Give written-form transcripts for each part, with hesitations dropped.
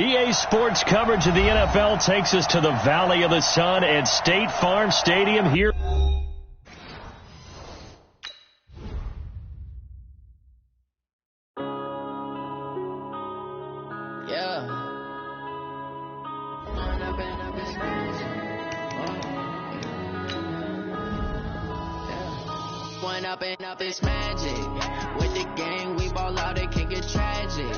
EA Sports coverage of the NFL takes us to the Valley of the Sun at State Farm Stadium here. Up is magic. With the gang, we ball out, it can get tragic.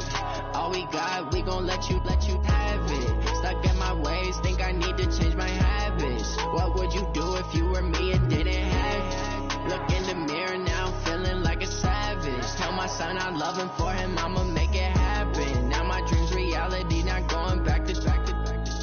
All we got, we gon' let you have it. Stuck in my ways, think I need to change my habits. What would you do if you were me and didn't have it? Look in the mirror now, I'm feeling like a savage. Tell my son I love him, for him I'ma make it happen. Now my dream's reality, not going back to.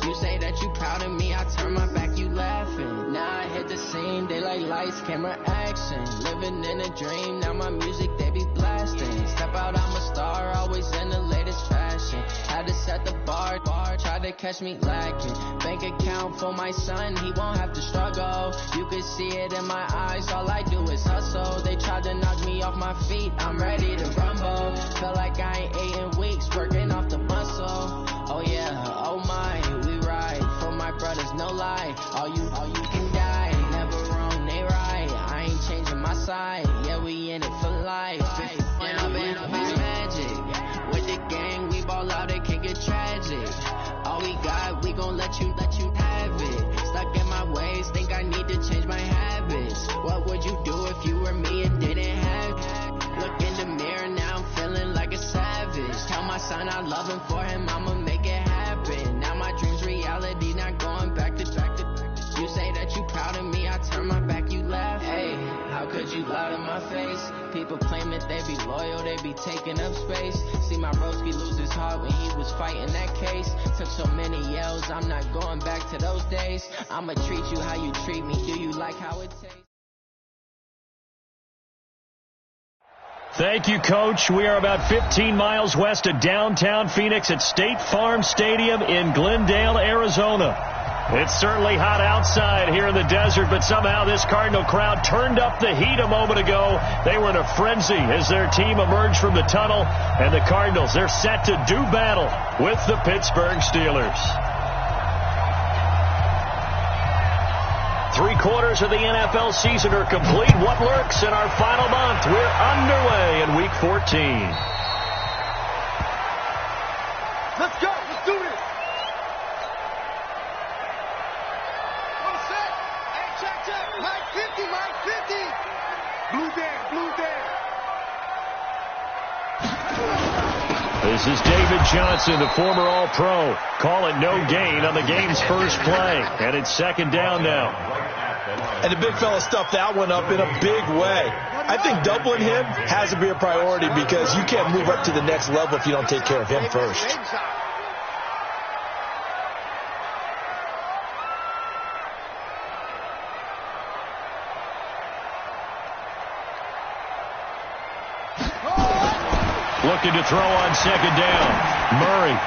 You say that you proud of me, I turn my back, you laughing. Now I hit the scene, they like lights, camera, action. Living in a dream, now my music, they be blasting. Step out, I'm a star, always in the latest fashion. Had to set the bar, try to catch me lacking. Bank account for my son, he won't have to struggle. You can see it in my eyes, all I do is hustle. They tried to knock me off my feet, I'm ready to rumble. Feel like I ain't ate in weeks, working off the muscle. Oh yeah, oh my, we ride for my brothers, no lie. All you can die, never wrong, they right. I ain't changing my side, yeah, we in it for life. Up is magic. With the gang, we ball out, it can get tragic. All we got, we gon' let you have it. Stuck in my ways, think I need to change my habits. What would you do if you were me and didn't have it? Look in the mirror, now I'm feeling like a savage. Tell my son I love him, for him I'ma make it happen. Now my dream's reality, not going back to. You say that you proud of me, I turn my back, you laugh. Hey, how could you lie to my face? People claim that they be loyal, they be taking up space. See my broski lose his heart when he was fighting that case. Took so many yells, I'm not going back to those days. I'ma treat you how you treat me, do you like how it tastes? Thank you, Coach. We are about 15 miles west of downtown Phoenix at State Farm Stadium in Glendale, Arizona. It's certainly hot outside here in the desert, but somehow this Cardinal crowd turned up the heat a moment ago. They were in a frenzy as their team emerged from the tunnel, and the Cardinals, they're set to do battle with the Pittsburgh Steelers. 3/4 of the NFL season are complete. What lurks in our final month? We're underway in Week 14. Let's go. Let's do this. Check. Mike 50. Blue there. This is David Johnson, the former All-Pro. Call it no gain on the game's first play. And it's second down now. And the big fella stuffed that one up in a big way. I think doubling him has to be a priority because you can't move up to the next level if you don't take care of him first. Looking to throw on second down. Murray.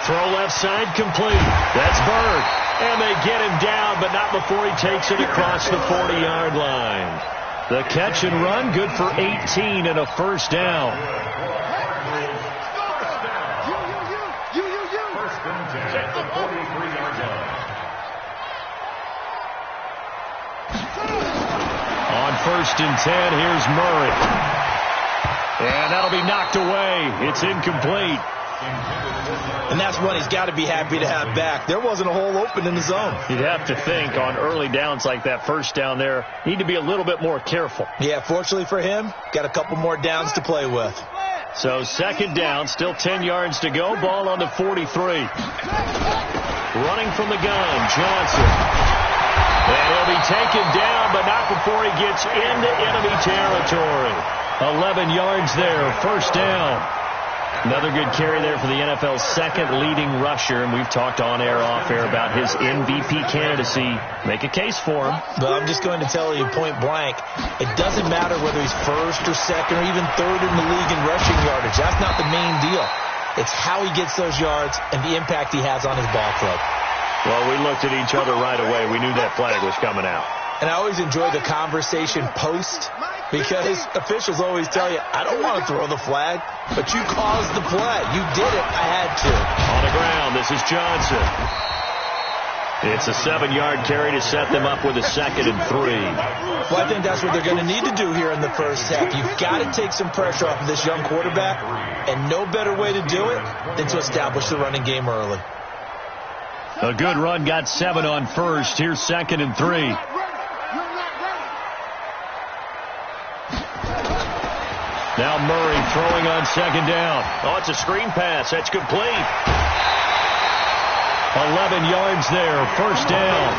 Throw left side complete. That's Bird. And they get him down, but not before he takes it across the 40-yard line. The catch and run, good for 18 and a first down. On 1st and 10, here's Murray. And that'll be knocked away. It's incomplete. And that's one he's got to be happy to have back. There wasn't a hole open in the zone. You'd have to think on early downs like that, first down there, need to be a little bit more careful. Yeah, fortunately for him, got a couple more downs to play with. So second down, still 10 yards to go. Ball on the 43. Running from the gun, Johnson. And he'll be taken down, but not before he gets into enemy territory. 11 yards there, first down. Another good carry there for the NFL's second leading rusher, and we've talked on air, off air about his MVP candidacy. Make a case for him. But I'm just going to tell you point blank, it doesn't matter whether he's first or second or even third in the league in rushing yardage. That's not the main deal. It's how he gets those yards and the impact he has on his ball club. Well, we looked at each other right away. We knew that flag was coming out. And I always enjoy the conversation post Because officials always tell you, I don't want to throw the flag, but you caused the play. You did it. I had to. On the ground, this is Johnson. It's a 7-yard carry to set them up with a 2nd and 3. Well, I think that's what they're going to need to do here in the first half. You've got to take some pressure off of this young quarterback, and no better way to do it than to establish the running game early. A good run got 7 on first. Here's 2nd and 3. Now Murray throwing on 2nd down. Oh, it's a screen pass. That's complete. 11 yards there. First down.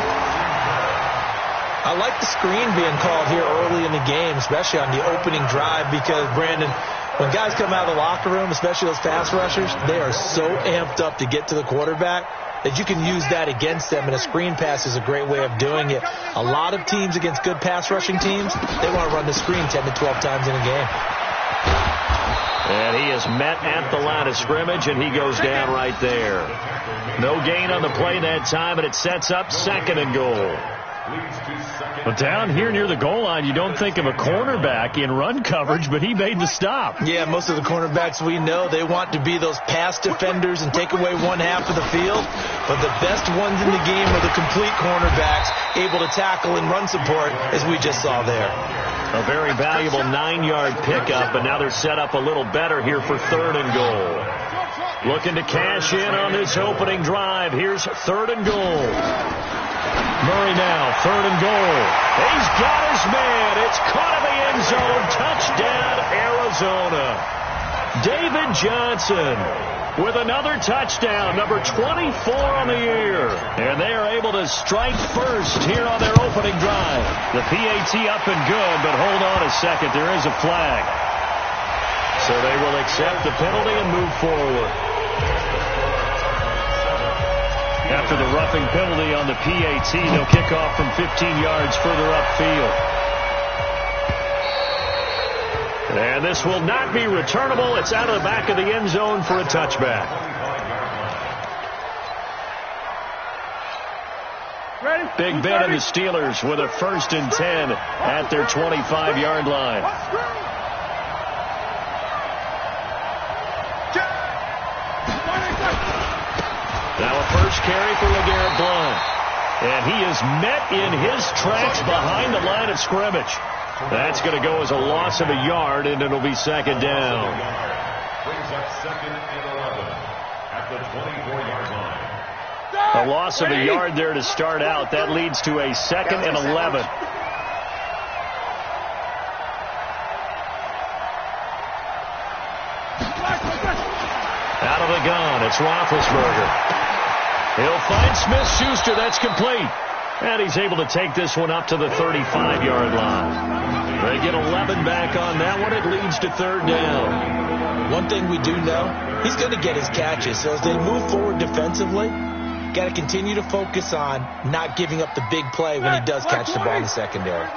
I like the screen being called here early in the game, especially on the opening drive, because, Brandon, when guys come out of the locker room, especially those pass rushers, they are so amped up to get to the quarterback that you can use that against them, and a screen pass is a great way of doing it. A lot of teams against good pass rushing teams, they want to run the screen 10 to 12 times in a game. And he is met at the line of scrimmage, and he goes down right there. No gain on the play that time, and it sets up 2nd and goal. But down here near the goal line, you don't think of a cornerback in run coverage, but he made the stop. Yeah, most of the cornerbacks we know, they want to be those pass defenders and take away one half of the field. But the best ones in the game are the complete cornerbacks, able to tackle and run support, as we just saw there. A very valuable 9-yard pickup, but now they're set up a little better here for 3rd and goal. Looking to cash in on this opening drive. Here's 3rd and goal. Murray now, 3rd and goal. He's got his man. It's caught in the end zone. Touchdown, Arizona. David Johnson with another touchdown, number 24 on the year. And they are able to strike first here on their opening drive. The PAT up and good, but hold on a second. There is a flag. So they will accept the penalty and move forward. After the roughing penalty on the PAT, they'll kick off from 15 yards further upfield. And this will not be returnable. It's out of the back of the end zone for a touchback. Big Ben and the Steelers with a 1st and 10 at their 25-yard line. Now a first carry for LeGarrette Blount. And he is met in his tracks behind the line of scrimmage. That's going to go as a loss of a yard, and it'll be 2nd down. Brings up 2nd and 11 at the 24-yard line. A loss of a yard there to start out. That leads to a 2nd and 11. Out of the gun, it's Roethlisberger. He'll find Smith-Schuster. That's complete. And he's able to take this one up to the 35-yard line. They get 11 back on that one. It leads to 3rd down. One thing we do know, he's going to get his catches. So as they move forward defensively, got to continue to focus on not giving up the big play when he does catch the ball in the secondary.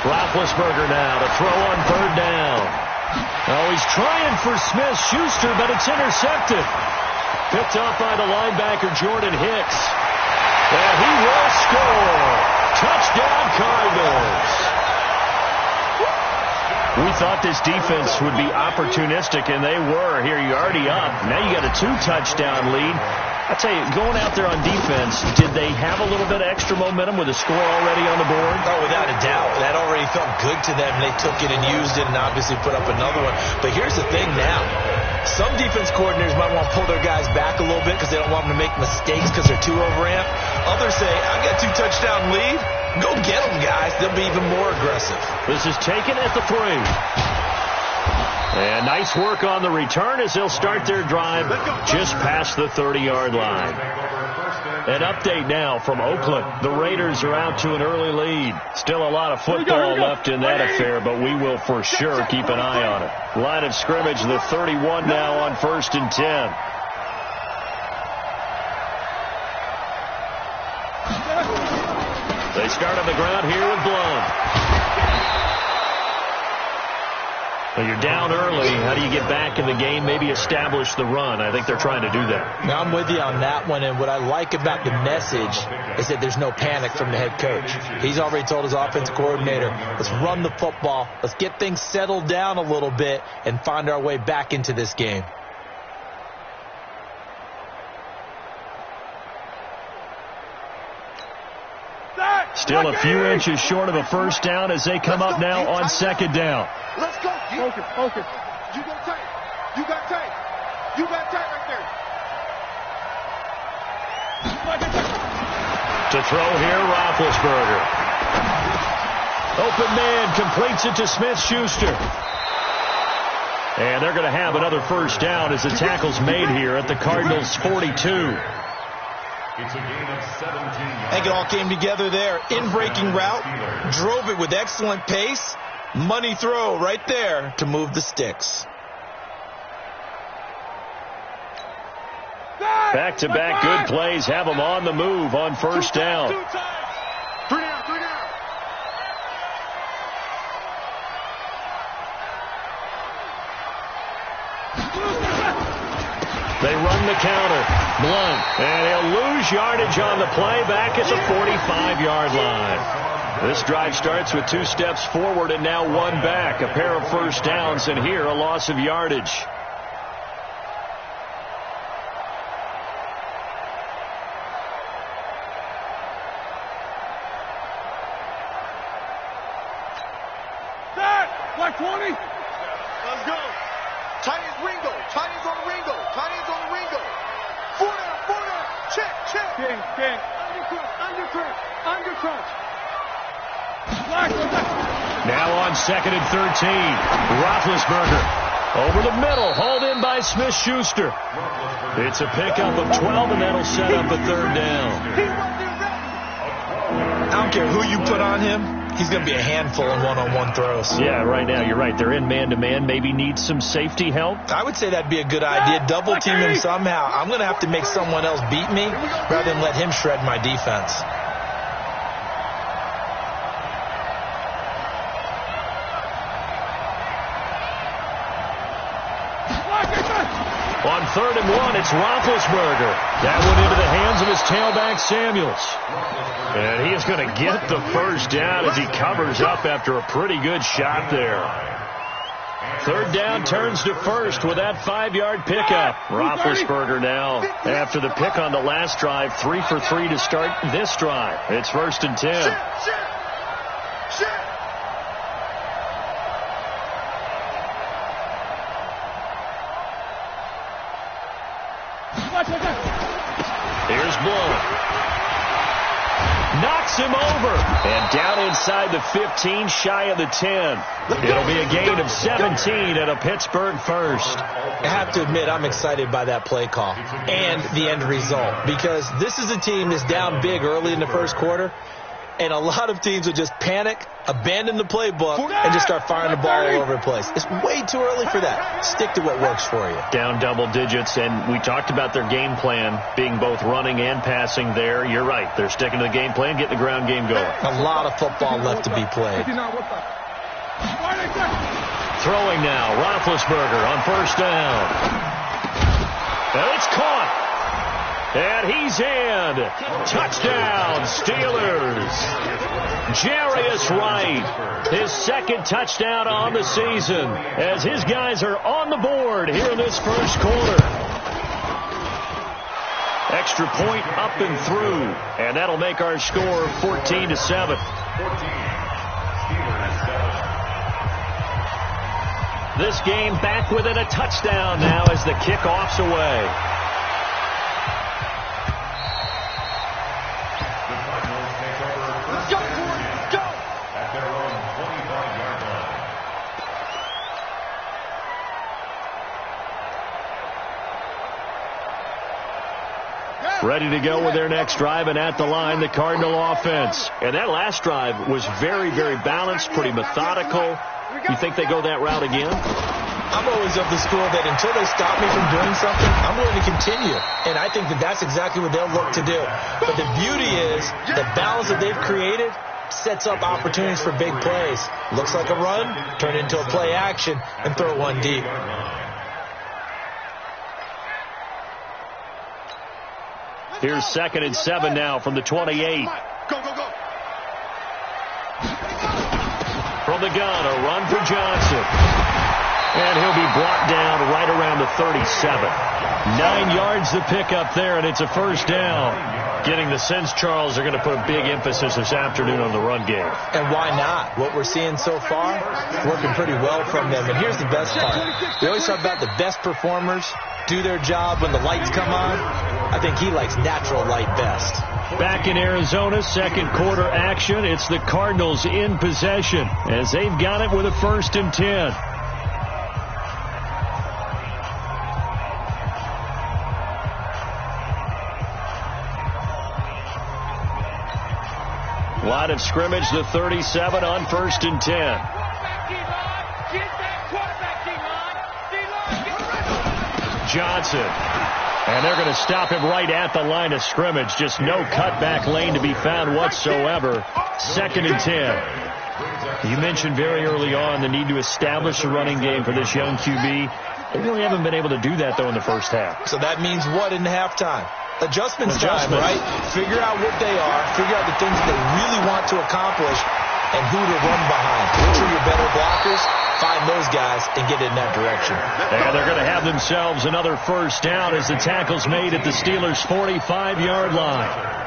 Roethlisberger now to throw on 3rd down. Oh, he's trying for Smith-Schuster, but it's intercepted. Picked off by the linebacker, Jordan Hicks. And he will score. Touchdown, Cardinals. We thought this defense would be opportunistic, and they were. Here, you're already up. Now you got a 2-touchdown lead. I tell you, going out there on defense, did they have a little bit of extra momentum with a score already on the board? Oh, without a doubt. That already felt good to them. They took it and used it and obviously put up another one. But here's the thing now. Some defense coordinators might want to pull their guys back a little bit because they don't want them to make mistakes because they're too overamped. Others say, I've got 2-touchdown lead. Go get them, guys. They'll be even more aggressive. This is taken at the 3. And nice work on the return as they'll start their drive just past the 30-yard line. An update now from Oakland. The Raiders are out to an early lead. Still a lot of football left in that affair, but we will for sure keep an eye on it. Line of scrimmage, the 31 now on 1st and 10. They start on the ground here with Blount. Well, you're down early. How do you get back in the game, maybe establish the run? I think they're trying to do that. Now, I'm with you on that one, and what I like about the message is that there's no panic from the head coach. He's already told his offensive coordinator, let's run the football, let's get things settled down a little bit, and find our way back into this game. Still a few inches short of a first down as they come up now on second down. Let's go. Focus, focus. You got tight. You got tight. You got tight right there. To throw here, Roethlisberger. Open man completes it to Smith-Schuster. And they're going to have another first down as the tackle's made here at the Cardinals' 42. It's a gain of 17 yards. I think it all came together there. In-breaking route, drove it with excellent pace. Money throw right there to move the sticks. Back-to-back good plays have them on the move on first down. Three down, three down. They run the counter. Blunt. And he'll lose yardage on the play back at the 45-yard line. This drive starts with 2 steps forward and now 1 back. A pair of first downs, and here a loss of yardage. Black 20. Let's go. Tight ends Ringo. Tight ends on the Ringo. Tight ends on the Ringo. 4 down, 4 down. Check, check. King. Undercrunch. Now on second and 13. Roethlisberger over the middle, hauled in by Smith-Schuster. It's a pickup of 12, and that'll set up a third down. I don't care who you put on him. He's going to be a handful in one-on-one throws. Yeah, right now, you're right. They're in man-to-man. Maybe needs some safety help. I would say that'd be a good idea. Double team him somehow. I'm going to have to make someone else beat me rather than let him shred my defense. On 3rd and 1, it's Roethlisberger. That one into the hands of his tailback, Samuels. And he is going to get the first down as he covers up after a pretty good shot there. 3rd down turns to first with that 5-yard pickup. Roethlisberger now, after the pick on the last drive, 3 for 3 to start this drive. It's 1st and 10. Here's Blunt. Knocks him over. And down inside the 15, shy of the 10. It'll be a gain of 17 and a Pittsburgh first. I have to admit, I'm excited by that play call and the end result, because this is a team that's down big early in the first quarter, and a lot of teams will just panic, abandon the playbook, and just start firing the ball all over the place. It's way too early for that. Stick to what works for you. Down double digits, and we talked about their game plan being both running and passing there. You're right. They're sticking to the game plan, getting the ground game going. A lot of football left to be played. Throwing now, Roethlisberger on first down. And it's caught. And he's in. Touchdown, Steelers. Jarius Wright, his 2nd touchdown on the season, as his guys are on the board here in this first quarter. Extra point up and through, and that'll make our score 14-7. This game back within a touchdown now as the kickoff's away. Ready to go with their next drive, and at the line, the Cardinal offense. And that last drive was very, very balanced, pretty methodical. You think they go that route again? I'm always of the school that until they stop me from doing something, I'm willing to continue. And I think that that's exactly what they'll look to do. But the beauty is the balance that they've created sets up opportunities for big plays. Looks like a run, turn it into a play action, and throw one deep. Here's 2nd and 7 now from the 28. Go, go, go. From the gun, a run for Johnson. And he'll be brought down right around the 37. 9 yards to pick up there, and it's a first down. Getting the sense, Charles, they're going to put a big emphasis this afternoon on the run game. And why not? What we're seeing so far, working pretty well from them. And here's the best part. We always talk about the best performers do their job when the lights come on. I think he likes natural light best. Back in Arizona, second quarter action. It's the Cardinals in possession as they've got it with a 1st and 10. Line of scrimmage, the 37 on 1st and 10. Johnson. And they're going to stop him right at the line of scrimmage. Just no cutback lane to be found whatsoever. 2nd and 10. You mentioned very early on the need to establish a running game for this young QB. They really haven't been able to do that, though, in the first half. So that means what in halftime? Adjustments time, right? Figure out what they are. Figure out the things they really want to accomplish and who to run behind. Which are your better blockers? Find those guys and get in that direction. And they're going to have themselves another first down as the tackle's made at the Steelers' 45-yard line.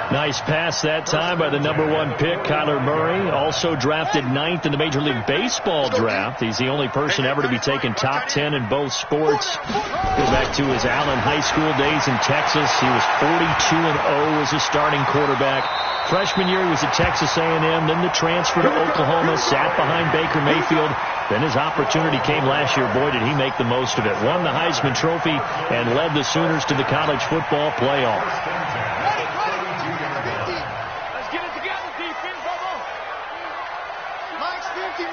Nice pass that time by the number 1 pick, Kyler Murray. Also drafted 9th in the Major League Baseball draft. He's the only person ever to be taken top 10 in both sports. Go back to his Allen High School days in Texas. He was 42-0 as a starting quarterback. Freshman year, he was at Texas A&M, then the transfer to Oklahoma, sat behind Baker Mayfield. Then his opportunity came last year. Boy, did he make the most of it. Won the Heisman Trophy and led the Sooners to the college football playoff. Let's get it together, defense, Bobo. Max 50.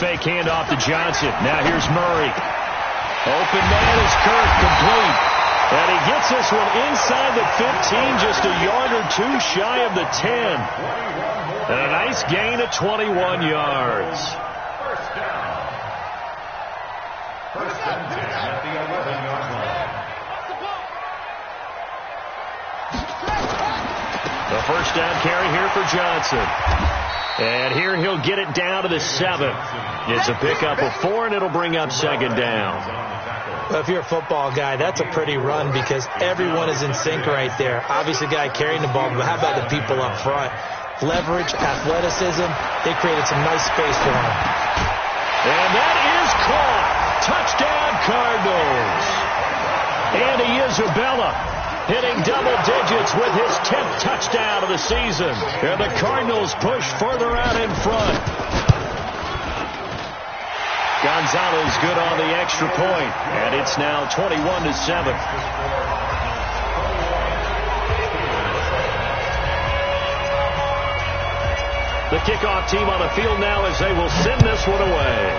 Fake handoff to Johnson. Now here's Murray. Open man is Kirk, complete. And he gets this one inside the 15, just a yard or two shy of the 10. And a nice gain of 21 yards. First down. 1st and 10 at the 11-yard line. The first down carry here for Johnson. And here he'll get it down to the 7. It's a pickup of 4, and it'll bring up 2nd down. Well, if you're a football guy, that's a pretty run because everyone is in sync right there. Obviously, the guy carrying the ball, but how about the people up front? Leverage, athleticism, they created some nice space for him. And that is caught. Touchdown, Cardinals. Andy Isabella hitting double digits with his 10th touchdown of the season. And the Cardinals push further out in front. Gonzalez good on the extra point, and it's now 21-7. The kickoff team on the field now as they will send this one away.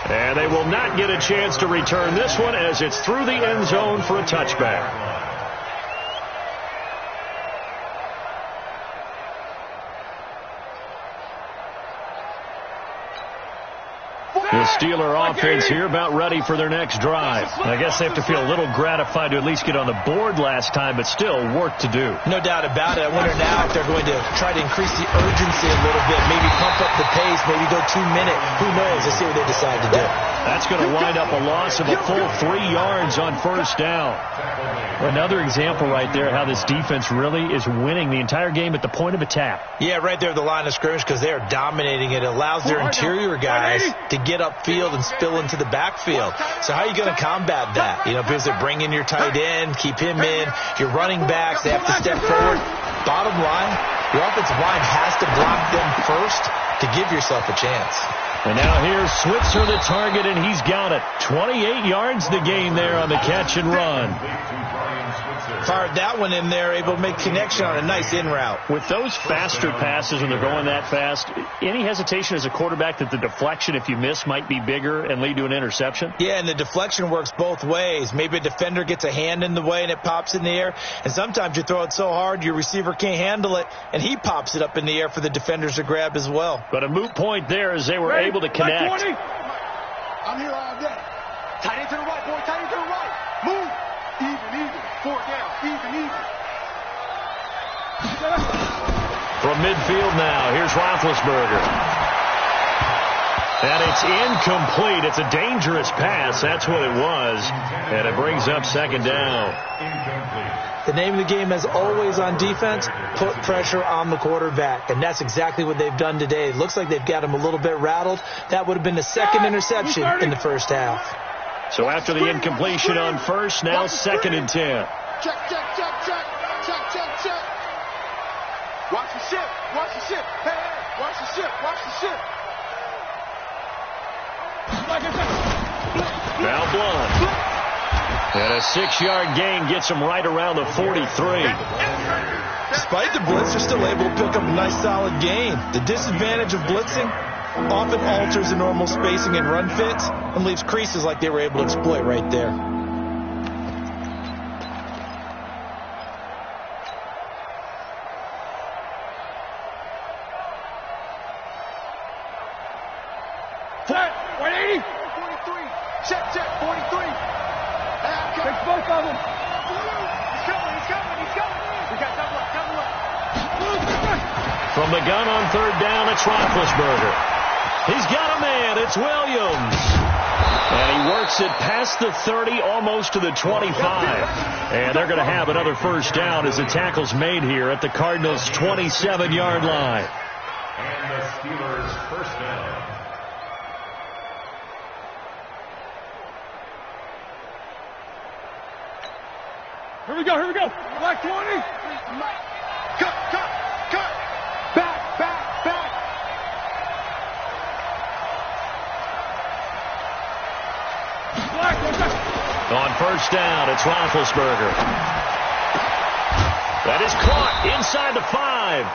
And they will not get a chance to return this one as it's through the end zone for a touchback. The Steeler offense here about ready for their next drive. I guess they have to feel a little gratified to at least get on the board last time, but still work to do. No doubt about it. I wonder now if they're going to try to increase the urgency a little bit, maybe pump up the pace, maybe go 2 minutes. Who knows? Let's see what they decide to do. That's going to wind up a loss of a full 3 yards on first down. Another example right there how this defense really is winning the entire game at the point of attack. Yeah, right there at the line of scrimmage because they are dominating it. It allows their interior guys to get upfield and spill into the backfield. So how are you going to combat that? You know, because they're bringing your tight end, keep him in. Your running backs, they have to step forward. Bottom line, your offensive line has to block them first to give yourself a chance. And now here's Switzer, the target, and he's got it. 28 yards the gain there on the catch and run. Fired that one in there, able to make connection on a nice in route. With those faster passes when they're going that fast, any hesitation as a quarterback that the deflection, if you miss, might be bigger and lead to an interception? Yeah, and the deflection works both ways. Maybe a defender gets a hand in the way and it pops in the air. And sometimes you throw it so hard your receiver can't handle it, and he pops it up in the air for the defenders to grab as well. But a moot point there as they were able to connect. I'm here all day. Tight end to the right, boy. Tight end to the right. Move. Even. 4 down. Even. From midfield now, here's Roethlisberger. And it's incomplete. It's a dangerous pass. That's what it was. And it brings up second down. The name of the game, as always on defense, put pressure on the quarterback. And that's exactly what they've done today. It looks like they've got him a little bit rattled. That would have been the second interception in the first half. So after the incompletion on first, now 2nd and 10. Check. Watch the ship. Hey, watch the ship. Now Blunt. And a 6-yard gain gets him right around the 43. Despite the blitz, they're still able to pick up a nice solid gain. The disadvantage of blitzing often alters the normal spacing and run fits and leaves creases like they were able to exploit right there. Flat, 180. 43. Check, 43. Take both of them. He's coming. We got double up. From the gun on 3rd down, it's Roethlisberger. He's got a man. It's Williams. And he works it past the 30, almost to the 25. And they're going to have another first down as the tackle's made here at the Cardinals' 27-yard line. And the Steelers' first down. Here we go. Black 20. Cut. Back. On first down, it's Roethlisberger. That is caught inside the 5.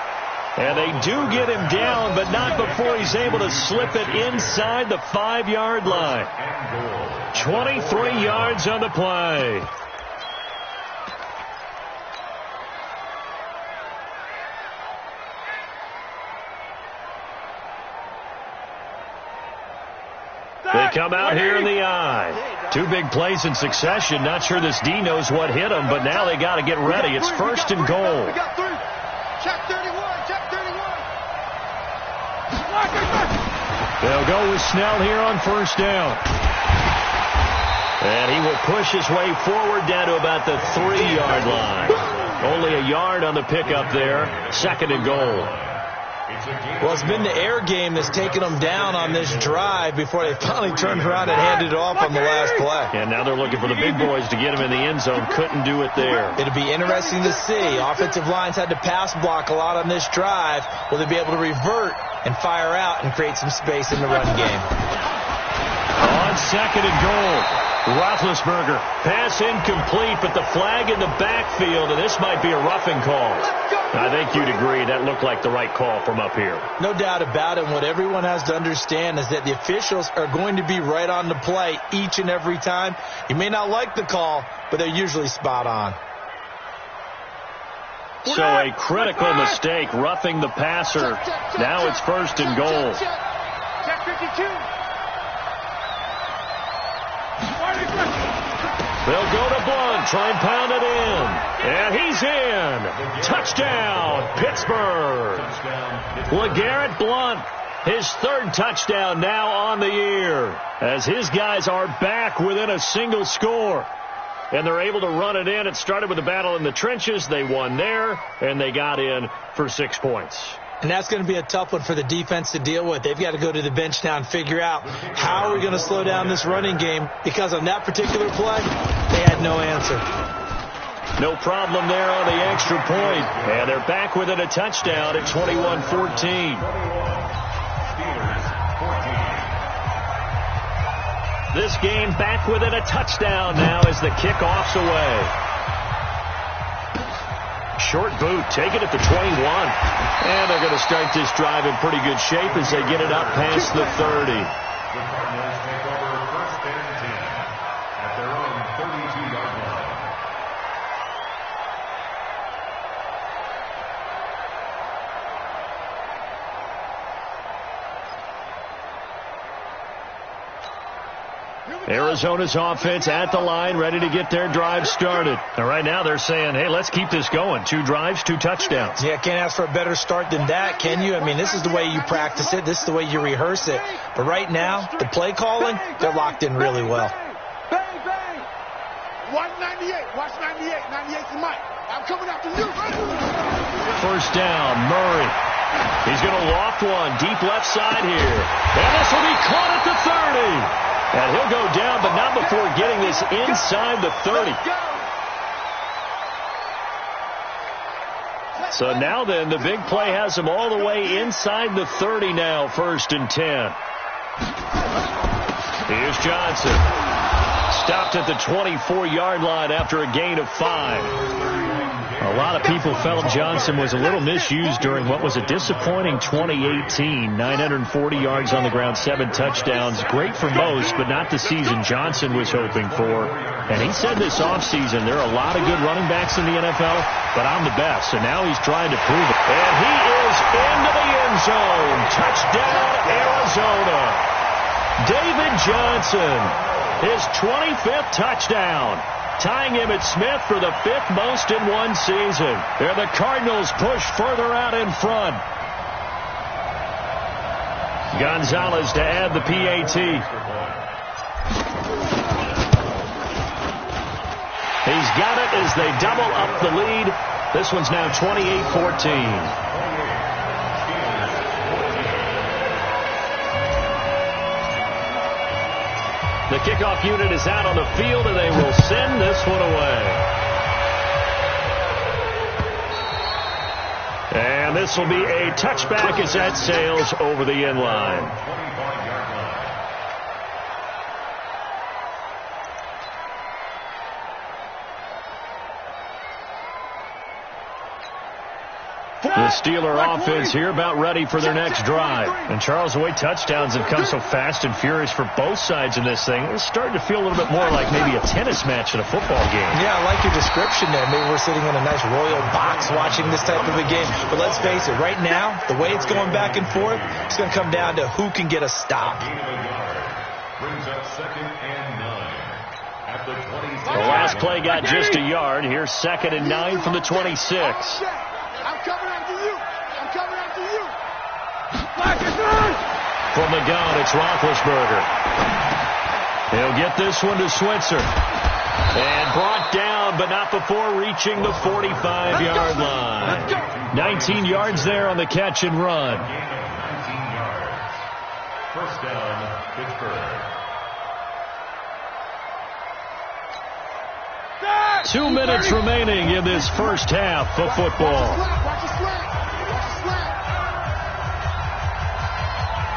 And they do get him down, but not before he's able to slip it inside the 5-yard line. 23 yards on the play. They come out here in the eye. 2 big plays in succession. Not sure this D knows what hit them, but now they got to get ready. It's 1st and goal. We got 3. Check 31. They'll go with Snell here on first down. And he will push his way forward down to about the 3-yard line. Only a yard on the pickup there. 2nd and goal. Well, it's been the air game that's taken them down on this drive before they finally turned around and handed it off on the last play. And now they're looking for the big boys to get him in the end zone. Couldn't do it there. It'll be interesting to see. Offensive lines had to pass block a lot on this drive. Will they be able to revert and fire out and create some space in the run game? On 2nd and goal. Roethlisberger, pass incomplete, but the flag in the backfield, and this might be a roughing call. I think you'd agree that looked like the right call from up here. No doubt about it. What everyone has to understand is that the officials are going to be right on the play each and every time. You may not like the call, but they're usually spot on. So a critical mistake, roughing the passer. Now it's 1st and goal. Check 52. They'll go to Blunt, try and pound it in. And he's in. Touchdown, Pittsburgh. LeGarrette Blunt, his 3rd touchdown now on the year, as his guys are back within a single score. And they're able to run it in. It started with a battle in the trenches. They won there, and they got in for 6 points. And that's going to be a tough one for the defense to deal with. They've got to go to the bench now and figure out how are we going to slow down this running game, because on that particular play, they had no answer. No problem there on the extra point. And they're back within a touchdown at 21-14. Steelers 14. This game back within a touchdown now as the kickoff's away. Short boot, take it at the 21. And they're going to start this drive in pretty good shape as they get it up past the 30. The Cardinals take over 1st and 10 at their own 32-yard line. Arizona's offense at the line, ready to get their drive started. And right now they're saying, hey, let's keep this going. 2 drives, 2 touchdowns. Yeah, can't ask for a better start than that, can you? I mean, this is the way you practice it. This is the way you rehearse it. But right now, the play calling, they're locked in really well. Bang, bang. Watch 98. Watch 98. 98's Mike. I'm coming after you. First down, Murray. He's going to loft one deep left side here. And this will be caught at the 30. And he'll go down, but not before getting this inside the 30. So now then, the big play has him all the way inside the 30 now, 1st and 10. Here's Johnson. Stopped at the 24-yard line after a gain of 5. A lot of people felt Johnson was a little misused during what was a disappointing 2018. 940 yards on the ground, 7 touchdowns. Great for most, but not the season Johnson was hoping for. And he said this offseason, there are a lot of good running backs in the NFL, but I'm the best. And now he's trying to prove it. And he is into the end zone. Touchdown, Arizona. David Johnson, his 25th touchdown. Tying him at Smith for the 5th most in one season. And the Cardinals push further out in front. Gonzalez to add the PAT. He's got it as they double up the lead. This one's now 28-14. The kickoff unit is out on the field, and they will send this one away. And this will be a touchback as that sails over the end line. The Steeler offense here about ready for their next drive. And Charles, the way touchdowns have come so fast and furious for both sides in this thing, it's starting to feel a little bit more like maybe a tennis match in a football game. Yeah, I like your description there. Maybe we're sitting in a nice royal box watching this type of a game. But let's face it, right now, the way it's going back and forth, it's going to come down to who can get a stop. Brings up 2nd and 9 at the 26. The last play got just a yard. Here's 2nd and 9 from the 26. I'm coming after you. I'm coming after you. From the gun, it's Roethlisberger. He'll get this one to Switzer. And brought down, but not before reaching the 45-yard line. 19 yards there on the catch and run. 19 yards. First down, Pittsburgh. 2 minutes remaining in this first half of football. Watch the slant.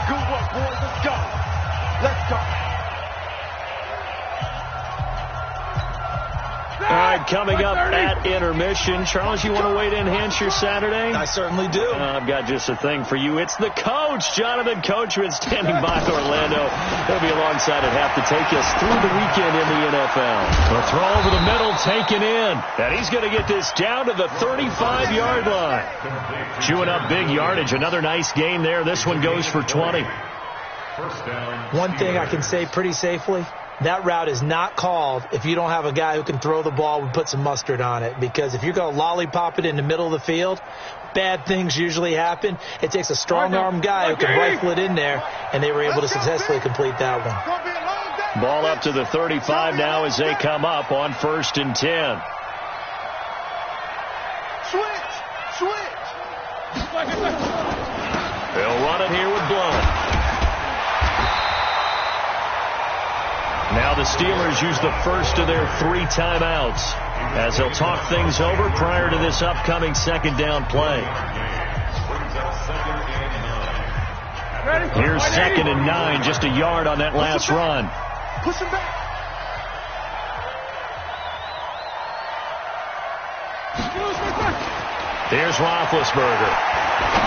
Good work, boys. Let's go. Let's go. All right, coming up at intermission. Charles, you want to wait to enhance your Saturday? I certainly do. I've got just a thing for you. It's the coach, Jonathan Coachman, standing by Orlando. He'll be alongside at half to take us through the weekend in the NFL. The throw over the middle, taken in. And he's going to get this down to the 35-yard line. Chewing up big yardage. Another nice gain there. This one goes for 20. One thing I can say pretty safely, that route is not called if you don't have a guy who can throw the ball and put some mustard on it. Because if you're going to lollipop it in the middle of the field, bad things usually happen. It takes a strong-arm guy who can rifle it in there, and they were able to successfully complete that one. Ball up to the 35 now as they come up on 1st and 10. Switch. They'll run it here with Blunt. Now the Steelers use the first of their 3 timeouts as they'll talk things over prior to this upcoming 2nd down play. Here's 2nd and 9, just a yard on that last run. Push him back. Here's Roethlisberger.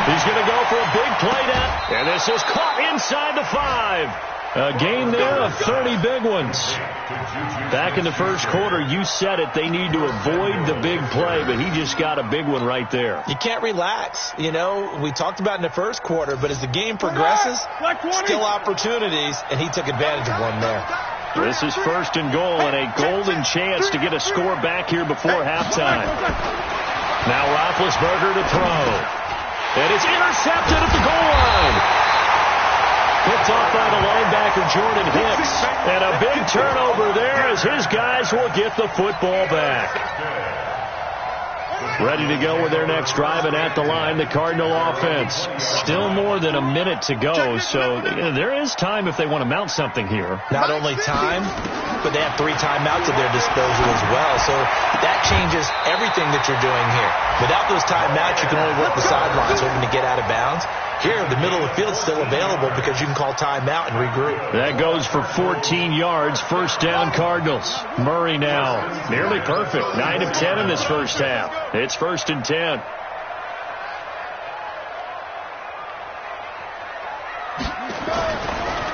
He's going to go for a big play now. And this is caught inside the 5. A gain there of 30 big ones. Back in the first quarter, you said it, they need to avoid the big play, but he just got a big one right there. You can't relax. You know, we talked about in the first quarter, but as the game progresses, still opportunities, and he took advantage of one there. This is first and goal and a golden chance to get a score back here before halftime. Now Roethlisberger to throw. And it's intercepted at the goal line. Picked off by the linebacker, Jordan Hicks. And a big turnover there as his guys will get the football back. Ready to go with their next drive, and at the line, the Cardinal offense. Still more than a minute to go, so there is time if they want to mount something here. Not only time, but they have 3 timeouts at their disposal as well, so that changes everything that you're doing here. Without those timeouts, you can only work the sidelines, hoping to get out of bounds. Here, the middle of the field is still available because you can call timeout and regroup. That goes for 14 yards. First down, Cardinals. Murray now. Nearly perfect. 9 of 10 in this first half. It's first and 10.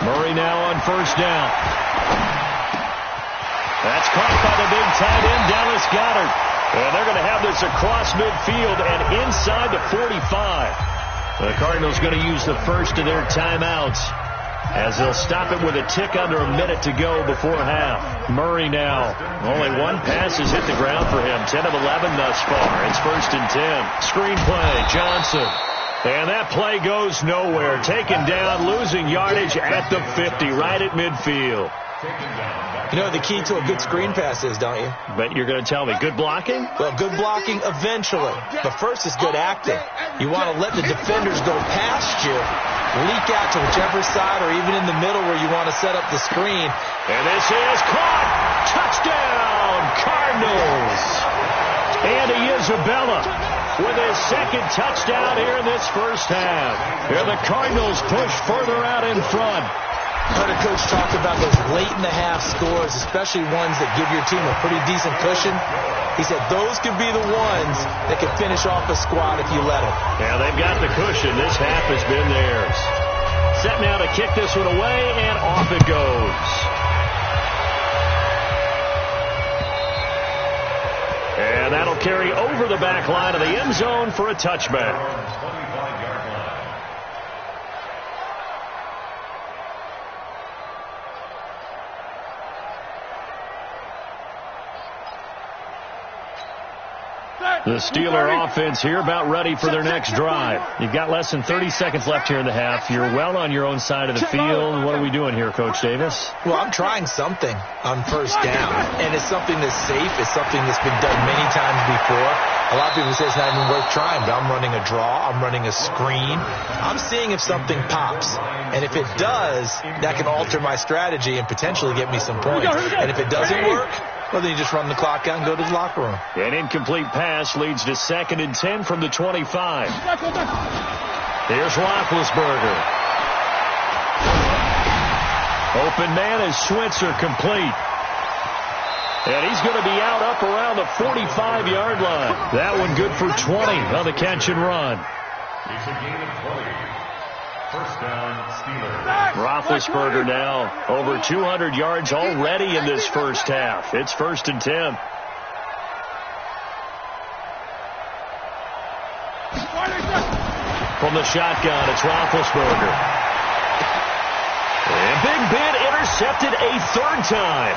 Murray now on first down. That's caught by the big tight end, Dallas Goedert. And they're going to have this across midfield and inside the 45. The Cardinals going to use the first of their timeouts as they'll stop it with a tick under a minute to go before half. Murray now. Only one pass has hit the ground for him. 10 of 11 thus far. It's first and 10. Screen play, Johnson. And that play goes nowhere. Taken down, losing yardage at the 50, right at midfield. You know what the key to a good screen pass is, don't you? But you're going to tell me, good blocking? Well, good blocking eventually. But first is good acting. You want to let the defenders go past you, leak out to whichever side or even in the middle where you want to set up the screen. And this is caught. Touchdown, Cardinals. Andy Isabella with his second touchdown here in this first half. Here the Cardinals push further out in front. Heard a coach talk about those late-in-the-half scores, especially ones that give your team a pretty decent cushion. He said those could be the ones that could finish off a squad if you let them. Yeah, they've got the cushion. This half has been theirs. Set now to kick this one away, and off it goes. And that'll carry over the back line of the end zone for a touchback. The Steeler offense here about ready for their next drive. You've got less than 30 seconds left here in the half. You're well on your own side of the field. What are we doing here, Coach Davis? Well, I'm trying something on first down, and it's something that's safe. It's something that's been done many times before. A lot of people say it's not even worth trying, but I'm running a draw. I'm running a screen. I'm seeing if something pops, and if it does, that can alter my strategy and potentially get me some points. And if it doesn't work, well, then you just run the clock out and go to the locker room. An incomplete pass leads to second and 10 from the 25. Here's Roethlisberger. Open man is Switzer, complete. And he's going to be out up around the 45-yard line. That one good for 20 on the catch and run. It's a gain of 20. First down, Steelers. Roethlisberger now over 200 yards already in this first half. It's first and 10. From the shotgun, it's Roethlisberger. And Big Ben intercepted a third time.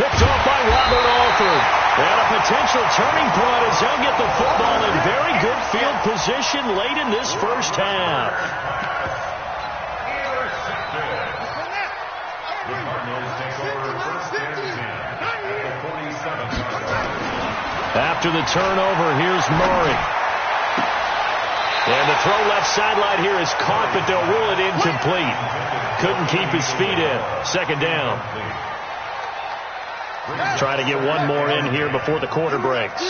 Picked off by Robert Alford. And a potential turning point as they'll get the football in very good field position late in this first half. The Cardinals take over first and 10 at the 47-yard line. After the turnover, here's Murray. And the throw left sideline here is caught, but they'll rule it incomplete. Couldn't keep his feet in. Second down. Trying to get one more in here before the quarter breaks.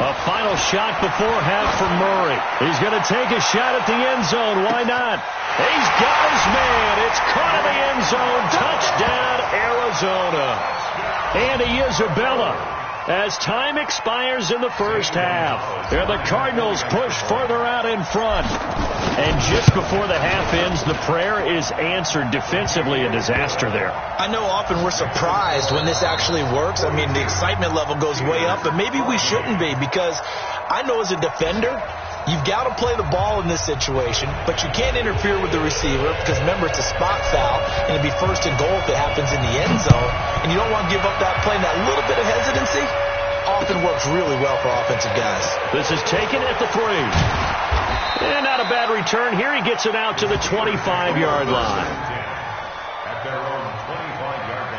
A final shot before half for Murray. He's going to take a shot at the end zone. Why not? He's got his man. It's caught in the end zone. Touchdown, Arizona. Andy Isabella. As time expires in the first half, the Cardinals push further out in front. And just before the half ends, the prayer is answered. Defensively, a disaster there. I know often we're surprised when this actually works. I mean, the excitement level goes way up, but maybe we shouldn't be, because I know as a defender, you've got to play the ball in this situation, but you can't interfere with the receiver because, remember, it's a spot foul, and it'd be first and goal if it happens in the end zone, and you don't want to give up that play. And that little bit of hesitancy often works really well for offensive guys. This is taken at the 3. And not a bad return here. He gets it out to the 25-yard line. At their own 25-yard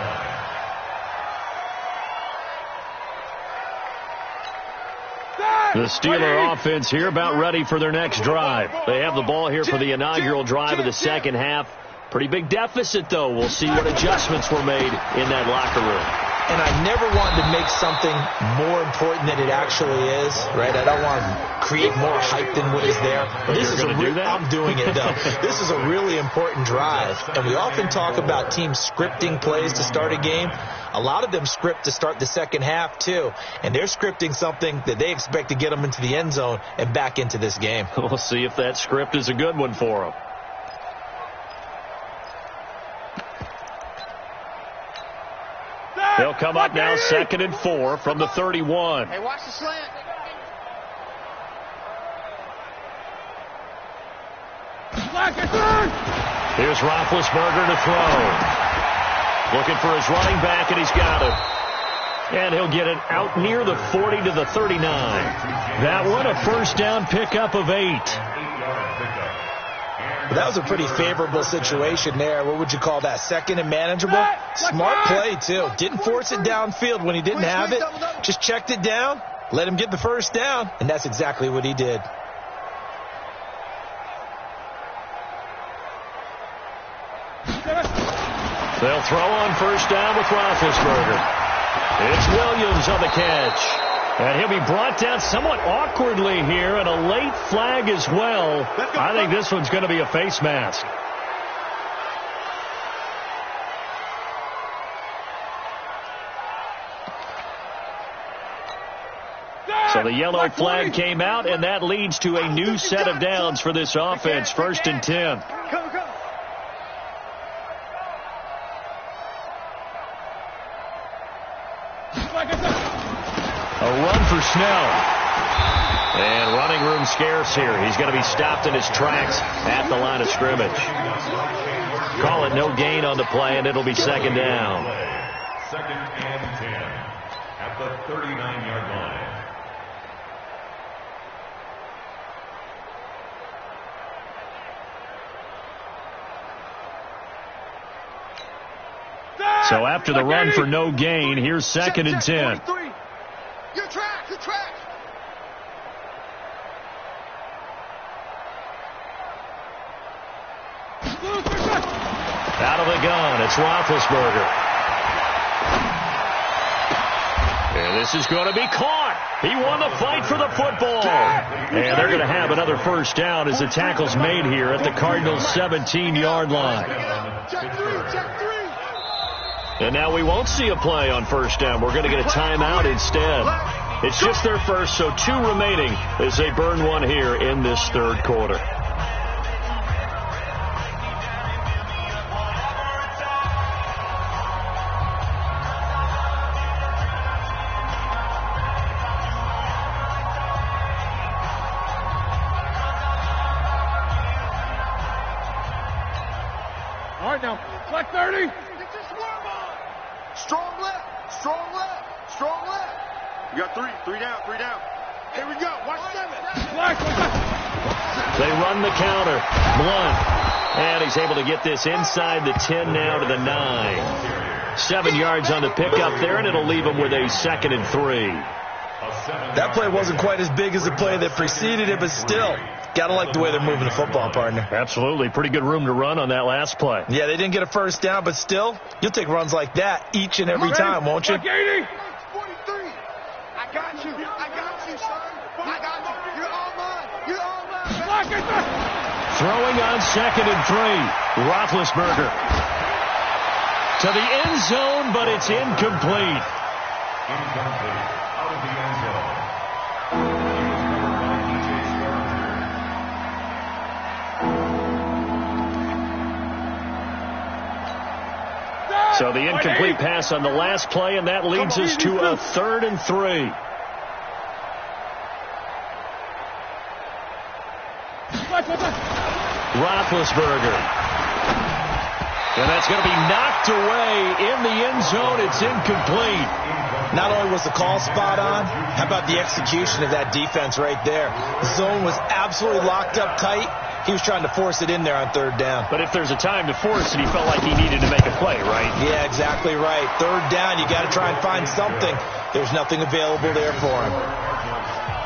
line. The Steeler offense here about ready for their next drive. They have the ball here for the inaugural drive of the second half. Pretty big deficit, though. We'll see what adjustments were made in that locker room. And I never wanted to make something more important than it actually is, right? I don't want to create more hype than what is there. But this is I'm doing it, though. This is a really important drive. And we often talk about teams scripting plays to start a game. A lot of them script to start the second half, too. And they're scripting something that they expect to get them into the end zone and back into this game. We'll see if that script is a good one for them. They'll come up now 2nd and 4 from the 31. Hey, watch the slant. Here's Roethlisberger to throw. Looking for his running back, and he's got it. And he'll get it out near the 40 to the 39. That one, a first down pickup of 8. That was a pretty favorable situation there. What would you call that? Second and manageable? Smart play, too. Didn't force it downfield when he didn't have it. Just checked it down, let him get the first down, and that's exactly what he did. They'll throw on first down with Roethlisberger. It's Williams on the catch. And he'll be brought down somewhat awkwardly here, and a late flag as well. I think this one's going to be a face mask. So the yellow flag came out, and that leads to a new set of downs for this offense. 1st and 10. A run for Snell. And running room scarce here. He's going to be stopped in his tracks at the line of scrimmage. Call it no gain on the play, and it'll be 2nd down. 2nd and 10 at the 39-yard line. So after the run for no gain, here's 2nd and 10. Your track, your track. Out of the gun, it's Roethlisberger. And this is going to be caught. He won the fight for the football. And they're going to have another first down as the tackle's made here at the Cardinals' 17-yard line. And now we won't see a play on first down. We're going to get a timeout instead. It's just their first, so 2 remaining as they burn one here in this 3rd quarter. All right, now, flat 30. Strong left, strong left, strong left. You got 3 down, 3 down. Here we go, watch 7. They run the counter. Blunt. And he's able to get this inside the 10 now to the 9. 7 yards on the pickup there, and it'll leave him with a 2nd and 3. That play wasn't quite as big as the play that preceded it, but still, got to like the way they're moving the football, partner. Absolutely. Pretty good room to run on that last play. Yeah, they didn't get a first down, but still, you'll take runs like that each and every time, won't you? 43. I got you, son. Throwing on 2nd and 3. Roethlisberger to the end zone, but it's incomplete. Incomplete. Out of the end zone. So the incomplete pass on the last play, and that leads us to a 3rd and 3. Roethlisberger. And that's going to be knocked away in the end zone. It's incomplete. Not only was the call spot on, how about the execution of that defense right there? The zone was absolutely locked up tight. He was trying to force it in there on 3rd down. But if there's a time to force it, he felt like he needed to make a play, right? Yeah, exactly right. 3rd down, you got to try and find something. There's nothing available there for him.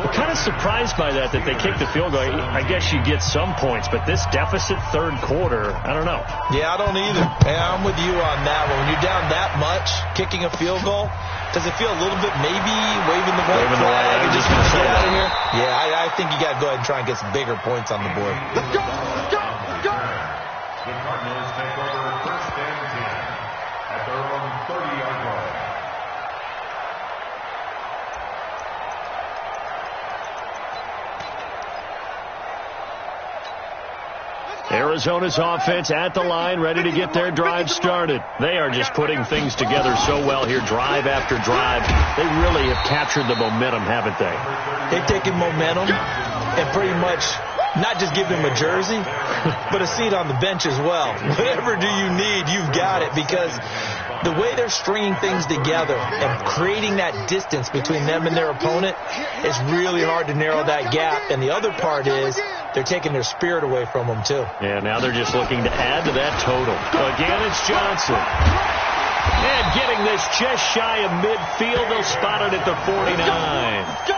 I'm kind of surprised by that they kicked the field goal. I guess you get some points, but this deficit 3rd quarter, I don't know. Yeah, I don't either. Yeah, I'm with you on that one. When you're down that much, kicking a field goal, does it feel a little bit maybe waving the white flag and just going to get out of here? Yeah, I think you got to go ahead and try and get some bigger points on the board. Let's go! Let's go! Let's go! The Cardinals take over 1st and 10 at their own 30-yard line. Arizona's offense at the line, ready to get their drive started. They are just putting things together so well here, drive after drive. They really have captured the momentum, haven't they? They've taken momentum and pretty much not just give him a jersey, but a seat on the bench as well. Whatever do you need, you've got it, because the way they're stringing things together and creating that distance between them and their opponent is really hard to narrow that gap. And the other part is they're taking their spirit away from them, too. Yeah, now they're just looking to add to that total. Again, it's Johnson. And getting this just shy of midfield, they'll spot it at the 49.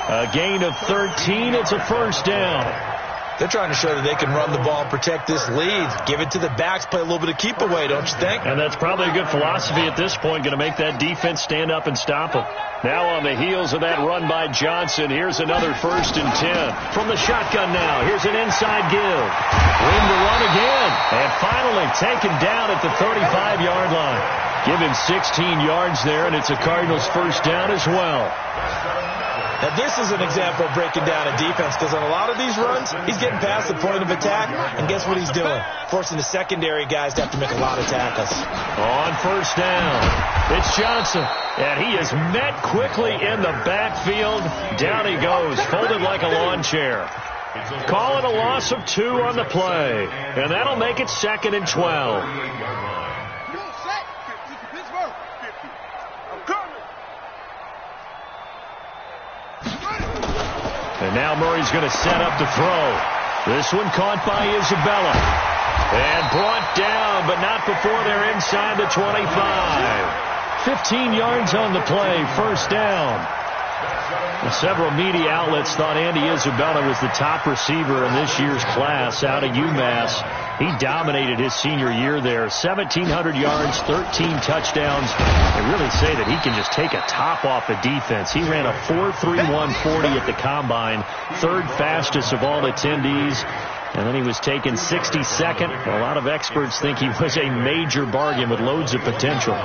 A gain of 13. It's a 1st down. They're trying to show that they can run the ball and protect this lead. Give it to the backs, play a little bit of keep away, don't you think? And that's probably a good philosophy at this point, going to make that defense stand up and stop them. Now on the heels of that run by Johnson, here's another 1st and 10. From the shotgun now, here's an inside give. Room to run again. And finally taken down at the 35-yard line. Give him 16 yards there, and it's a Cardinals 1st down as well. Now, this is an example of breaking down a defense, because on a lot of these runs, he's getting past the point of attack, and guess what he's doing? Forcing the secondary guys to have to make a lot of tackles. On 1st down, it's Johnson, and he is met quickly in the backfield. Down he goes, folded like a lawn chair. Call it a loss of 2 on the play, and that'll make it 2nd and 12. And now Murray's going to set up to throw. This one caught by Isabella. And brought down, but not before they're inside the 25. 15 yards on the play, 1st down. And several media outlets thought Andy Isabella was the top receiver in this year's class out of UMass. He dominated his senior year there. 1,700 yards, 13 touchdowns. They really say that he can just take a top off the defense. He ran a 4.31 40 at the combine, 3rd fastest of all attendees. And then he was taken 62nd. A lot of experts think he was a major bargain with loads of potential.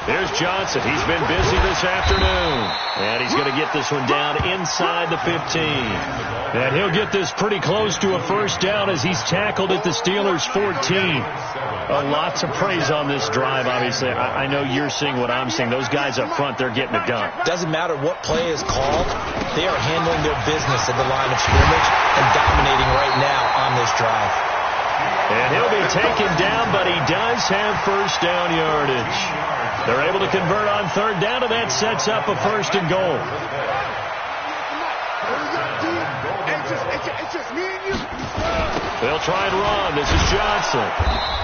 Here's Johnson. He's been busy this afternoon. And he's going to get this one down inside the 15. And he'll get this pretty close to a 1st down as he's tackled at the Steelers' 14. Lots of praise on this drive, obviously. I know you're seeing what I'm seeing. Those guys up front, they're getting it done. Doesn't matter what play is called. They are handling their business at the line of scrimmage and dominating right now on this drive. And he'll be taken down, but he does have 1st down yardage. They're able to convert on 3rd down, and that sets up a 1st and goal. They'll try and run. This is Johnson.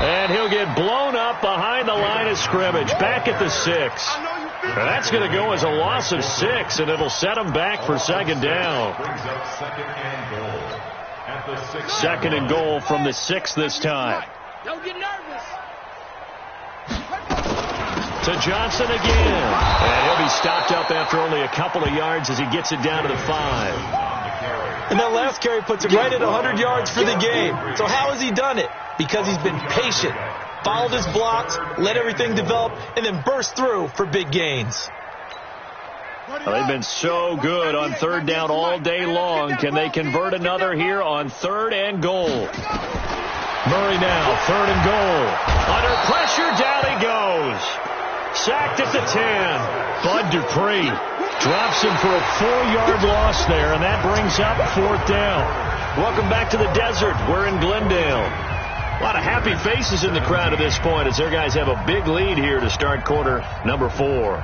And he'll get blown up behind the line of scrimmage, back at the 6. And that's going to go as a loss of 6, and it'll set them back for 2nd down. 2nd and goal from the 6 this time. Don't get nervous. To Johnson again. And he'll be stopped up after only a couple of yards as he gets it down to the 5. And that last carry puts him right at 100 yards for the game. So how has he done it? Because he's been patient, followed his blocks, let everything develop, and then burst through for big gains. Well, they've been so good on third down all day long. Can they convert another here on 3rd and goal? Murray now, 3rd and goal. Under pressure, down he goes. Sacked at the 10. Bud Dupree drops him for a 4-yard loss there, and that brings up 4th down. Welcome back to the desert. We're in Glendale. A lot of happy faces in the crowd at this point as their guys have a big lead here to start quarter number 4.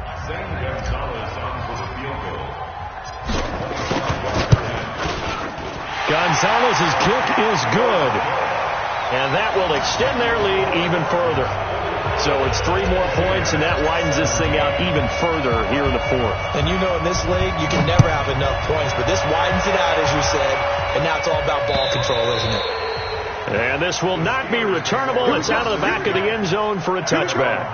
Gonzalez's kick is good, and that will extend their lead even further. So it's 3 more points, and that widens this thing out even further here in the 4th. And you know in this league, you can never have enough points, but this widens it out, as you said, and now it's all about ball control, isn't it? And this will not be returnable. It's out of the back of the end zone for a touchback.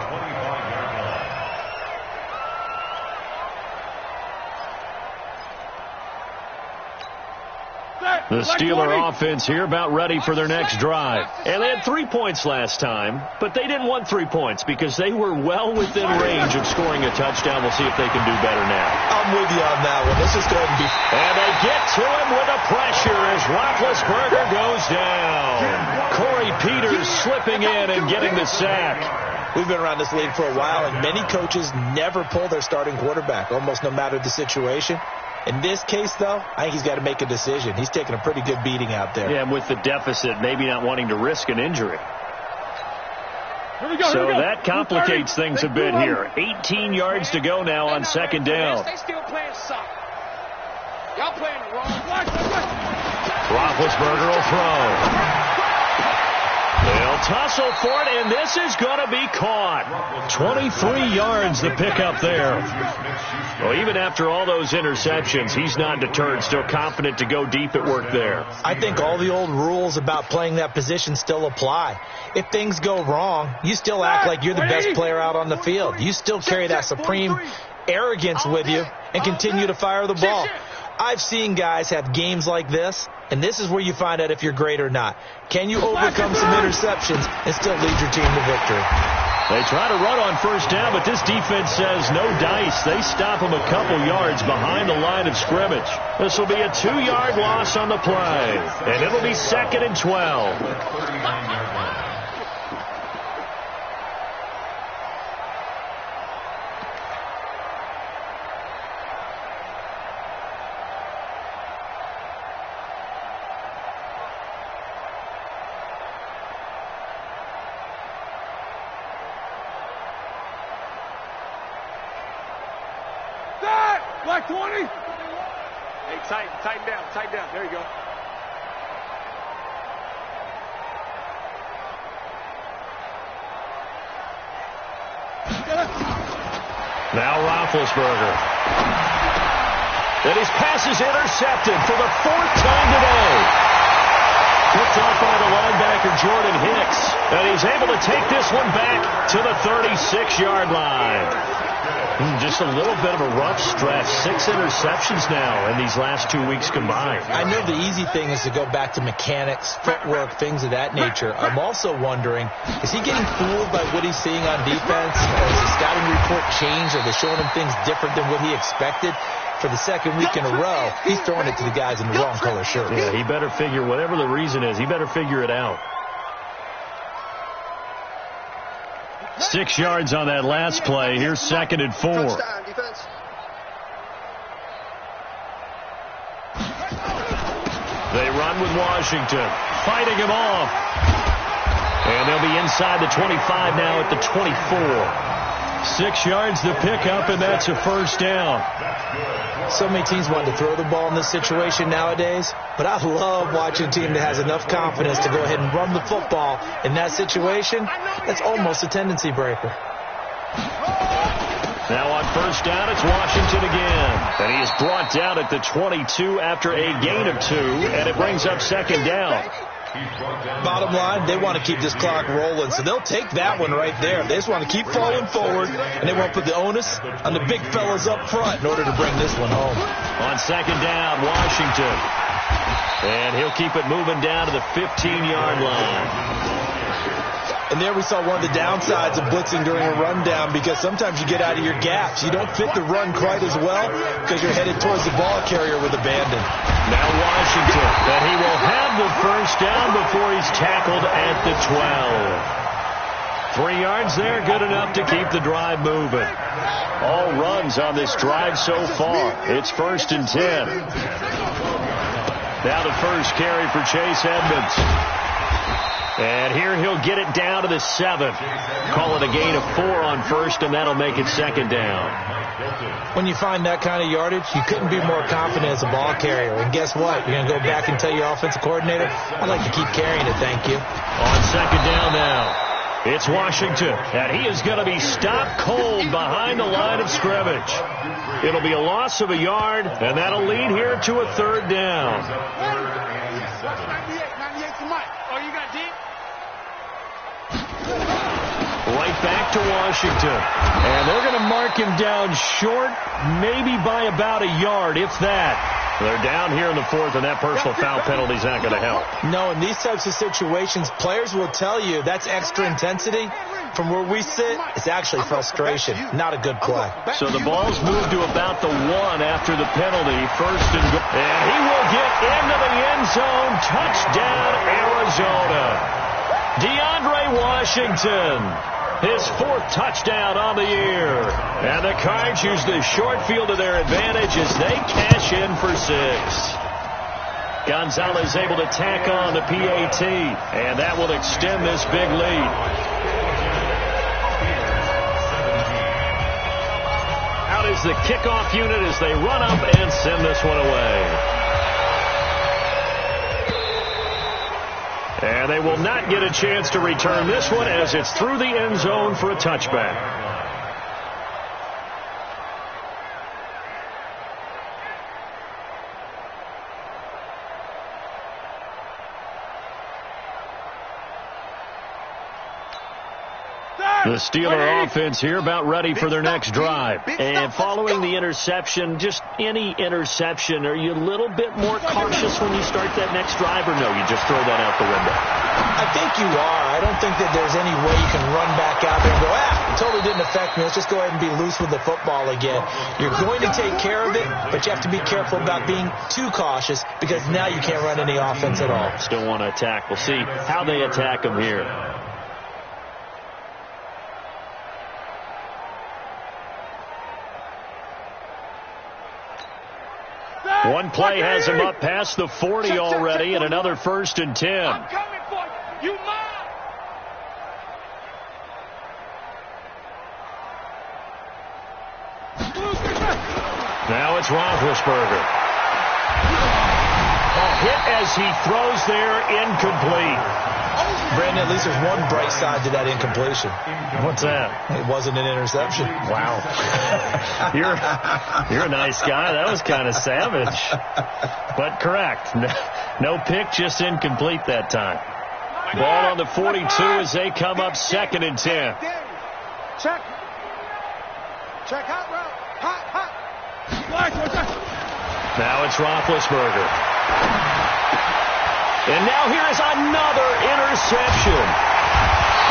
The Steeler offense here about ready for their next drive. And they had 3 points last time, but they didn't want 3 points because they were well within range of scoring a touchdown. We'll see if they can do better now. I'm with you on that one. Let's just go ahead and be... And they get to him with a pressure as Roethlisberger goes down. Corey Peters slipping in and getting the sack. We've been around this league for a while, and many coaches never pull their starting quarterback, almost no matter the situation. In this case, though, I think he's got to make a decision. He's taking a pretty good beating out there. Yeah, and with the deficit, maybe not wanting to risk an injury. So that complicates things a bit here. 18 yards to go now on 2nd down. They still playing soccer. Y'all playing the wrong. Roethlisberger will throw. They'll tussle for it, and this is going to be caught. 23 yards the pickup there. Well, even after all those interceptions, he's not deterred, still confident to go deep at work there. I think all the old rules about playing that position still apply. If things go wrong, you still act like you're the best player out on the field. You still carry that supreme arrogance with you and continue to fire the ball. I've seen guys have games like this, and this is where you find out if you're great or not. Can you overcome some interceptions and still lead your team to victory? They try to run on 1st down, but this defense says no dice. They stop him a couple yards behind the line of scrimmage. This will be a 2-yard loss on the play, and it'll be 2nd and 12. Black 20. Hey, tighten down. There you go. Now Roethlisberger. And his pass is intercepted for the 4th time today. Picked off by the linebacker Jordan Hicks. And he's able to take this one back to the 36-yard line. Just a little bit of a rough stretch. 6 interceptions now in these last 2 weeks combined. I know the easy thing is to go back to mechanics, footwork, things of that nature. I'm also wondering, is he getting fooled by what he's seeing on defense? Or is the scouting report changed? Are they showing him things different than what he expected? For the 2nd week in a row, he's throwing it to the guys in the wrong color shirts. Yeah, he better figure, whatever the reason is, he better figure it out. 6 yards on that last play. Here's 2nd and 4. They run with Washington, fighting him off. And they'll be inside the 25 now at the 24. 6 yards to pick up, and that's a 1st down. So many teams want to throw the ball in this situation nowadays, but I love watching a team that has enough confidence to go ahead and run the football in that situation. That's almost a tendency breaker. Now on 1st down, it's Washington again. And he is brought down at the 22 after a gain of 2, and it brings up 2nd down. Bottom line, they want to keep this clock rolling, so they'll take that one right there. They just want to keep falling forward, and they won't put the onus on the big fellas up front in order to bring this one home. On second down, Washington. And he'll keep it moving down to the 15-yard line. And there we saw one of the downsides of blitzing during a rundown, because sometimes you get out of your gaps. You don't fit the run quite as well because you're headed towards the ball carrier with abandon. Now Washington, and he will have the first down before he's tackled at the 12. 3 yards there, good enough to keep the drive moving. All runs on this drive so far. It's 1st and 10. Now the first carry for Chase Edmonds. And here he'll get it down to the 7. Call it a gain of 4 on first, and that'll make it 2nd down. When you find that kind of yardage, you couldn't be more confident as a ball carrier. And guess what? You're going to go back and tell your offensive coordinator, I'd like to keep carrying it, thank you. On 2nd down now, it's Washington, and he is going to be stopped cold behind the line of scrimmage. It'll be a loss of a yard, and that'll lead here to a 3rd down. Right back to Washington. And they're going to mark him down short, maybe by about a yard, if that. They're down here in the 4th, and that personal foul penalty is not going to help. No, in these types of situations, players will tell you that's extra intensity. From where we sit, it's actually frustration, not a good play. So the ball's moved to about the 1 after the penalty. 1st and goal. And he will get into the end zone. Touchdown, Arizona. DeAndre Washington, his 4th touchdown on the year. And the Cards use the short field to their advantage as they cash in for 6. Gonzalez able to tack on the PAT, and that will extend this big lead. Out is the kickoff unit as they run up and send this one away. And they will not get a chance to return this one as it's through the end zone for a touchback. The Steeler offense here about ready for their next drive. And following the interception, just any interception, are you a little bit more cautious when you start that next drive, or no, you just throw that out the window? I think you are. I don't think that there's any way you can run back out there and go, it totally didn't affect me. Let's just go ahead and be loose with the football again. You're going to take care of it, but you have to be careful about being too cautious because now you can't run any offense at all. Still want to attack. We'll see how they attack them here. One play has him up past the 40 already, and another 1st and 10. I'm coming for you. You mine. Now it's Roethlisberger. A hit as he throws there, incomplete. Brandon, at least there's one bright side to that incompletion. What's that? It wasn't an interception. Wow. You're a nice guy. That was kind of savage. But correct. No pick, just incomplete that time. Ball on the 42 as they come up 2nd and 10. Check. Check hot route. Hot. Now it's Roethlisberger. And now here is another interception.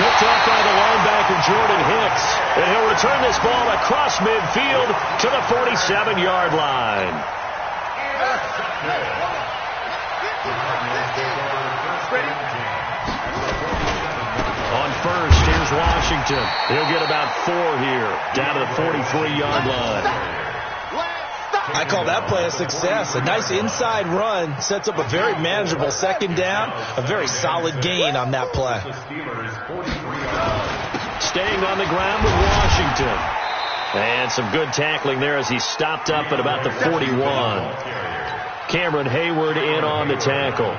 Picked up by the linebacker Jordan Hicks. And he'll return this ball across midfield to the 47-yard line. On first, here's Washington. He'll get about 4 here, down to the 43-yard line. I call that play a success. A nice inside run sets up a very manageable 2nd down. A very solid gain on that play. Staying on the ground with Washington. And some good tackling there as he stopped up at about the 41. Cameron Hayward in on the tackle.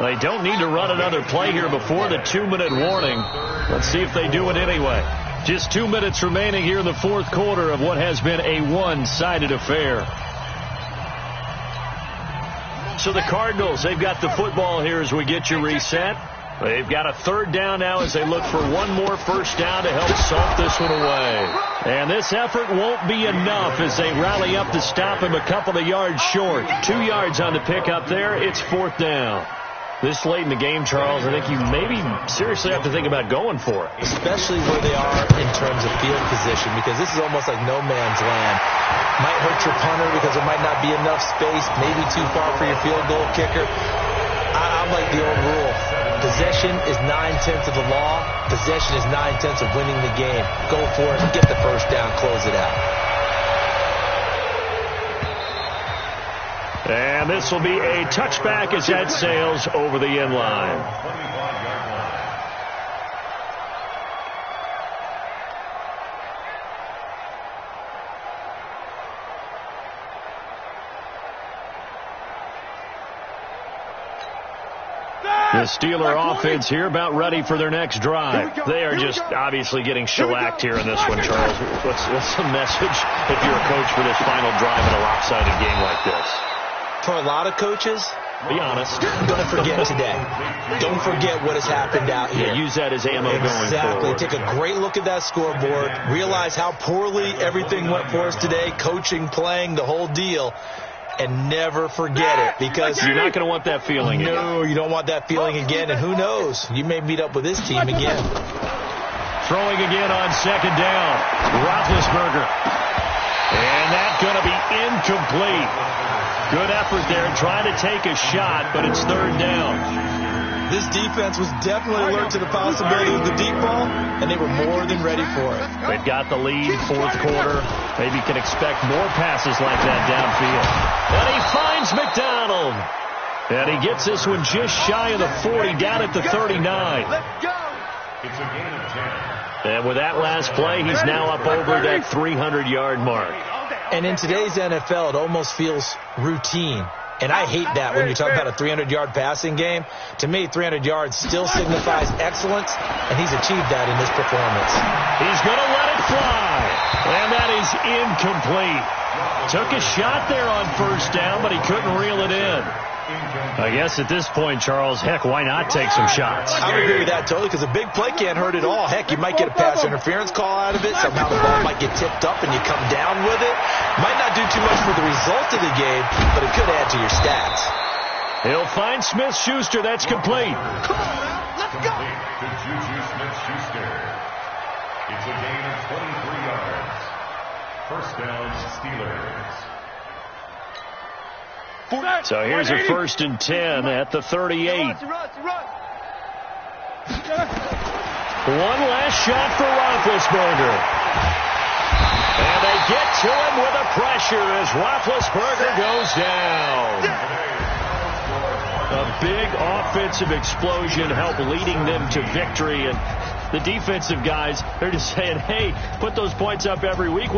They don't need to run another play here before the 2-minute warning. Let's see if they do it anyway. Just 2 minutes remaining here in the 4th quarter of what has been a one-sided affair. So the Cardinals, they've got the football here as we get you reset. They've got a third down now as they look for one more first down to help salt this one away. And this effort won't be enough as they rally up to stop him a couple of yards short. 2 yards on the pickup there. It's fourth down. This late in the game, Charles, I think you maybe seriously have to think about going for it. Especially where they are in terms of field position, because this is almost like no man's land. Might hurt your punter because there might not be enough space, maybe too far for your field goal kicker. I'm like the old rule. Possession is 9/10 of the law. Possession is 9/10 of winning the game. Go for it. Get the first down. Close it out. And this will be a touchback as that sails over the end line. The Steeler offense here about ready for their next drive. They are just obviously getting shellacked here in this one, Charles. What's the message if you're a coach for this final drive in a lopsided game like this? For a lot of coaches, be honest, don't forget today. Don't forget what has happened out here. Yeah, use that as ammo going forward. Exactly. Take a great look at that scoreboard. Realize how poorly everything went for us today. Coaching, playing, the whole deal. And never forget it, because you're not going to want that feeling again. No, you don't want that feeling again. And who knows? You may meet up with this team again. Throwing again on second down. Roethlisberger. And that's going to be incomplete. Good effort there trying to take a shot, but it's third down. This defense was definitely alert to the possibility of the deep ball, and they were more than ready for it. They've got the lead, fourth quarter. Maybe you can expect more passes like that downfield. And he finds McDonald. And he gets this one just shy of the 40, down at the 39. Let's go. It's a gain of 10. And with that last play, he's now up over that 300-yard mark. And in today's NFL, it almost feels routine. And I hate that when you talk about a 300-yard passing game. To me, 300 yards still signifies excellence, and he's achieved that in this performance. He's going to let it fly, and that is incomplete. Took a shot there on first down, but he couldn't reel it in. I guess at this point, Charles, heck, why not take some shots? I would agree with that totally, because a big play can't hurt at all. Heck, you might get a pass interference call out of it. Somehow the ball might get tipped up and you come down with it. Might not do too much for the result of the game, but it could add to your stats. He'll find Smith-Schuster. That's complete. Come on now. Let's go. To Juju Smith-Schuster. It's a gain of 23 yards. First down, Steelers. So here's a 1st and 10 at the 38. Run. One last shot for Roethlisberger. And they get to him with a pressure as Roethlisberger goes down. A big offensive explosion helped leading them to victory. And the defensive guys, they're just saying, hey, put those points up every week.